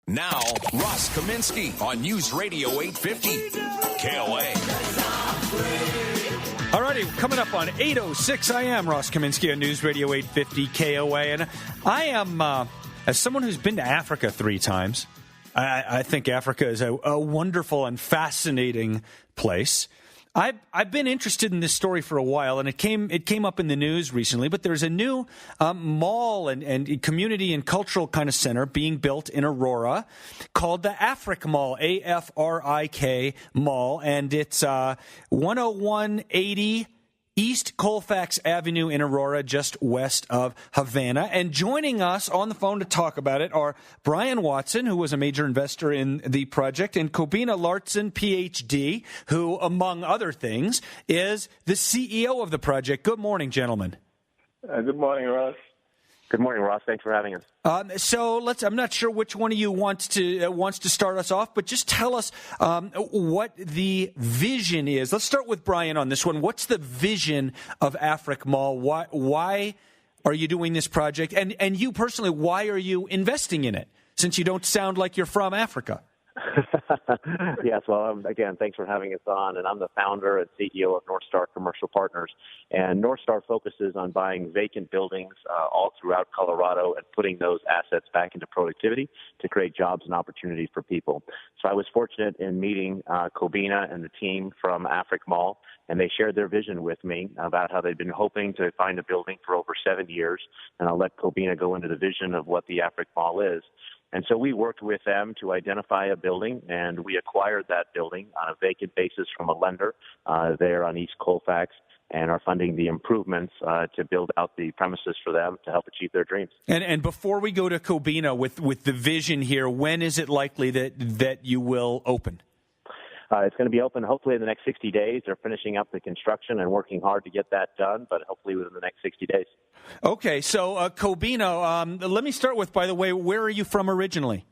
Now, Ross Kaminsky on News Radio 850 KOA. All righty, coming up on 8:06, I am Ross Kaminsky on News Radio 850 KOA, and I am, as someone who's been to Africa 3 times, I think Africa is a wonderful and fascinating place. I've been interested in this story for a while, and it came up in the news recently. But there's a new mall and community and cultural kind of center being built in Aurora called the Afrikmall, AFRIK Mall, and it's 10180 East Colfax Avenue in Aurora, just west of Havana. And joining us on the phone to talk about it are Brian Watson, who was a major investor in the project, and Cobina Lartson, Ph.D., who, among other things, is the CEO of the project. Good morning, gentlemen. Good morning, Ross. Good morning, Ross. Thanks for having us. I'm not sure which one of you wants to start us off, but just tell us what the vision is. Let's start with Brian on this one. What's the vision of Afrikmall? Why are you doing this project? And you personally, why are you investing in it, since you don't sound like you're from Africa? Yes, well, again, thanks for having us on. And I'm the founder and CEO of Northstar Commercial Partners. And Northstar focuses on buying vacant buildings all throughout Colorado and putting those assets back into productivity to create jobs and opportunities for people. So I was fortunate in meeting Cobina and the team from Afrikmall, and they shared their vision with me about how they'd been hoping to find a building for over 7 years. And I'll let Cobina go into the vision of what the Afrikmall is. And so we worked with them to identify a building, and we acquired that building on a vacant basis from a lender there on East Colfax, and are funding the improvements to build out the premises for them to help achieve their dreams. And before we go to Cobina with the vision here, when is it likely that you will open? It's going to be open hopefully in the next 60 days. They're finishing up the construction and working hard to get that done, but hopefully within the next 60 days. Okay, so Cobina, let me start with, by the way, where are you from originally?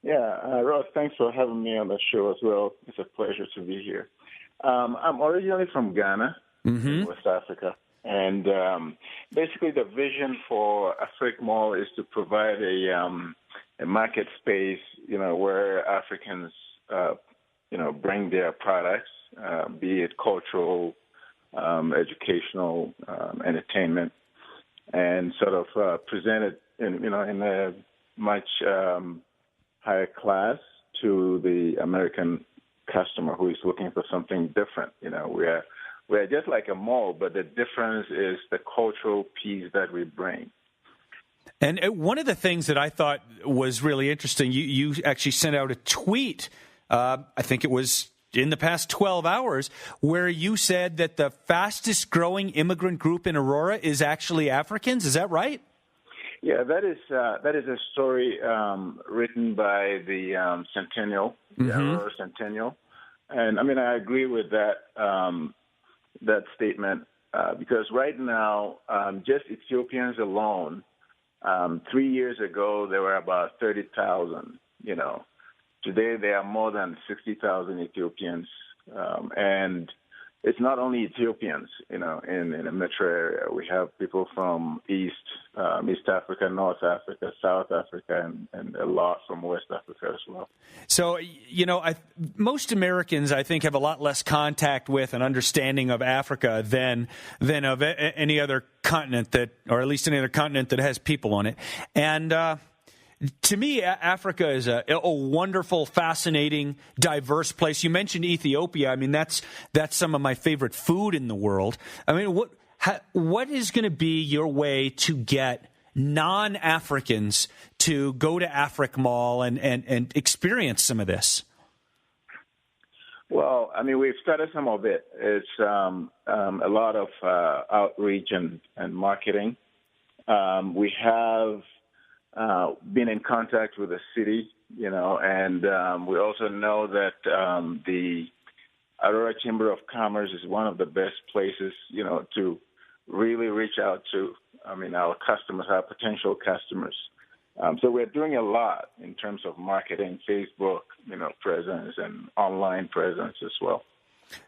Yeah, Ross, thanks for having me on the show as well. It's a pleasure to be here. I'm originally from Ghana, in West Africa, and basically the vision for Afrikmall is to provide a market space, where Africans bring their products, be it cultural, educational, entertainment, and sort of present it in a much higher class to the American customer who is looking for something different. We're just like a mall, but the difference is the cultural piece that we bring. And one of the things that I thought was really interesting, you actually sent out a tweet, I think it was in the past 12 hours, where you said that the fastest growing immigrant group in Aurora is actually Africans. Is that right? Yeah, that is a story written by the Centennial, the Aurora Centennial. And I agree with that statement because right now, just Ethiopians alone, 3 years ago, there were about 30,000, Today, there are more than 60,000 Ethiopians, and it's not only Ethiopians, in the metro area. We have people from East Africa, North Africa, South Africa, and a lot from West Africa as well. So, most Americans, I think, have a lot less contact with and understanding of Africa than of any other continent or at least any other continent that has people on it. And to me, Africa is a wonderful, fascinating, diverse place. You mentioned Ethiopia. That's some of my favorite food in the world. What is going to be your way to get non-Africans to go to Afrikmall and experience some of this? Well, we've started some of it. It's a lot of outreach and marketing. We have been in contact with the city, and we also know that the Aurora Chamber of Commerce is one of the best places, to really reach out to, our customers, our potential customers. So we're doing a lot in terms of marketing, Facebook, presence, and online presence as well.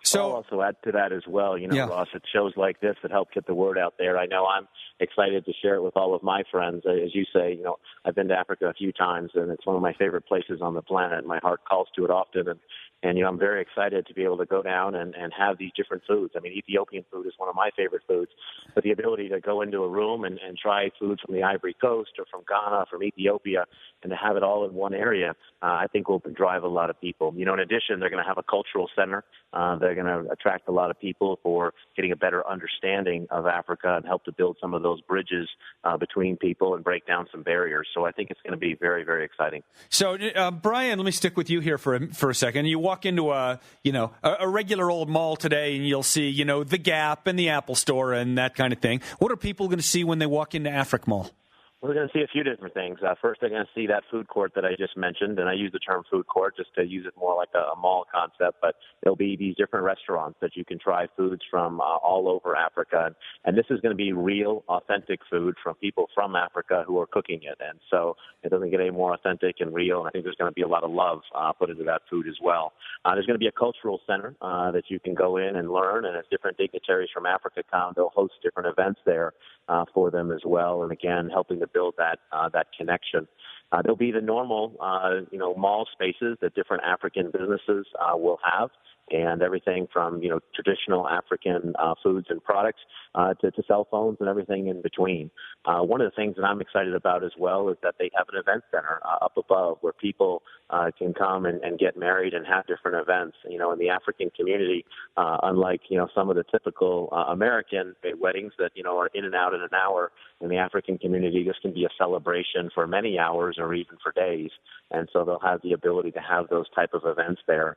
So I'll also add to that as well, Yeah. Ross, it's shows like this that help get the word out there. I know I'm excited to share it with all of my friends. As you say, I've been to Africa a few times, and it's one of my favorite places on the planet. My heart calls to it often, and I'm very excited to be able to go down and have these different foods. I mean, Ethiopian food is one of my favorite foods, but the ability to go into a room and try foods from the Ivory Coast or from Ghana, from Ethiopia, and to have it all in one area, I think will drive a lot of people. In addition, they're going to have a cultural center. They're going to attract a lot of people for getting a better understanding of Africa and help to build some of those bridges between people and break down some barriers. So I think it's going to be very, very exciting. So, Brian, let me stick with you here for a second. You walk into a regular old mall today, and you'll see, the Gap and the Apple Store and that kind of thing. What are people going to see when they walk into Afrikmall? We're going to see a few different things. First, they're going to see that food court that I just mentioned, and I use the term food court just to use it more like a mall concept, but there'll be these different restaurants that you can try foods from all over Africa, and this is going to be real, authentic food from people from Africa who are cooking it, and so it doesn't get any more authentic and real, and I think there's going to be a lot of love put into that food as well. There's going to be a cultural center that you can go in and learn, and as different dignitaries from Africa come, they'll host different events there for them as well, and again, helping to build that connection. There'll be the normal, mall spaces that different African businesses will have, and everything from, traditional African foods and products to cell phones and everything in between. One of the things that I'm excited about as well is that they have an event center up above where people can come and get married and have different events. In the African community, unlike, some of the typical American weddings that, are in and out in an hour, in the African community, this can be a celebration for many hours or even for days. And so they'll have the ability to have those type of events there.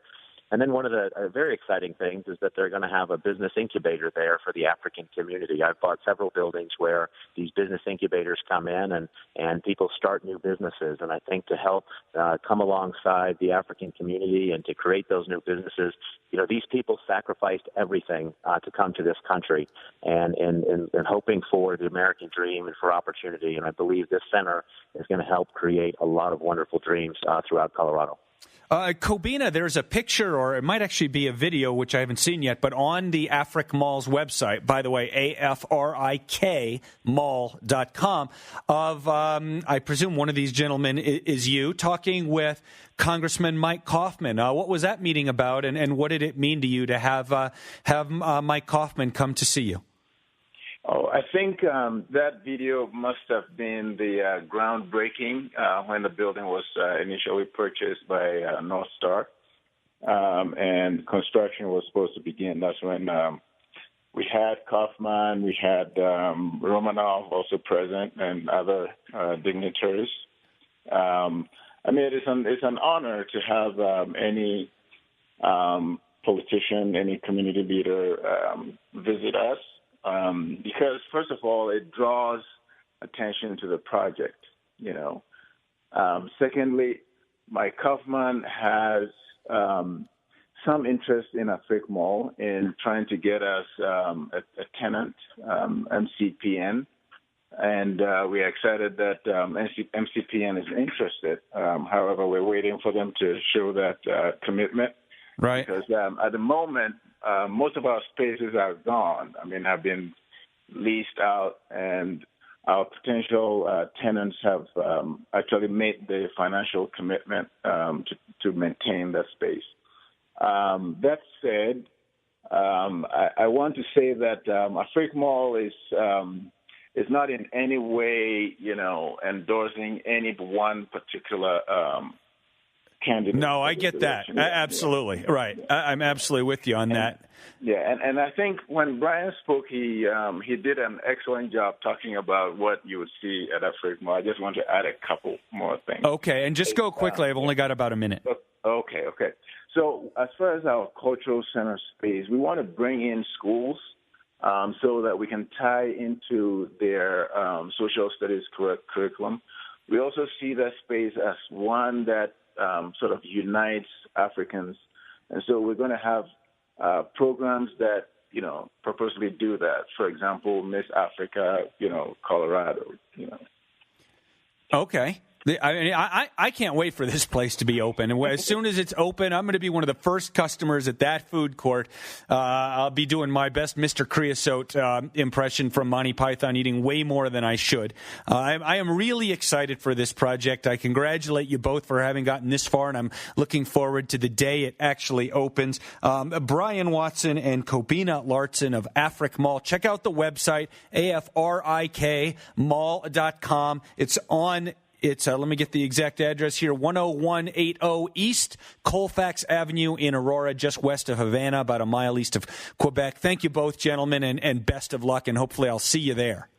And then one of the very exciting things is that they're going to have a business incubator there for the African community. I've bought several buildings where these business incubators come in and people start new businesses. And I think to help come alongside the African community and to create those new businesses, these people sacrificed everything to come to this country and hoping for the American dream and for opportunity. And I believe this center is going to help create a lot of wonderful dreams throughout Colorado. Cobina, there's a picture, or it might actually be a video, which I haven't seen yet, but on the Afrikmall's website, by the way, AFRIKmall.com, of, I presume one of these gentlemen is you, talking with Congressman Mike Kaufman. What was that meeting about, and what did it mean to you to have Mike Kaufman come to see you? Oh, I think that video must have been the groundbreaking when the building was initially purchased by Northstar, and construction was supposed to begin. That's when we had Kaufman, we had Romanov also present, and other dignitaries. It's an honor to have any politician, any community leader visit us. Because first of all, it draws attention to the project, Secondly, Mike Kaufman has some interest in Afrikmall in trying to get us a tenant, MCPN, and we are excited that MCPN is interested. However, we're waiting for them to show that commitment. Right. Because at the moment, most of our spaces are gone. Have been leased out, and our potential tenants have actually made the financial commitment to maintain that space. That said, I want to say that Afrikmall is not in any way, endorsing any one particular candidate. No, I get that. Absolutely. Yeah. Right. I'm absolutely with you on that. Yeah, and I think when Brian spoke, he did an excellent job talking about what you would see at Afrikmall. I just want to add a couple more things. Okay, and just go quickly. I've only got about a minute. Okay. So as far as our cultural center space, we want to bring in schools so that we can tie into their social studies curriculum. We also see that space as one that sort of unites Africans. And so we're going to have programs that, purposely do that. For example, Miss Africa, Colorado, Okay. I can't wait for this place to be open. And as soon as it's open, I'm going to be one of the first customers at that food court. I'll be doing my best Mr. Creosote impression from Monty Python, eating way more than I should. I am really excited for this project. I congratulate you both for having gotten this far, and I'm looking forward to the day it actually opens. Brian Watson and Cobina Lartson of Afrikmall. Check out the website, afrikmall.com. It's on... let me get the exact address here, 10180 East Colfax Avenue in Aurora, just west of Havana, about a mile east of Quebec. Thank you both, gentlemen, and best of luck, and hopefully I'll see you there.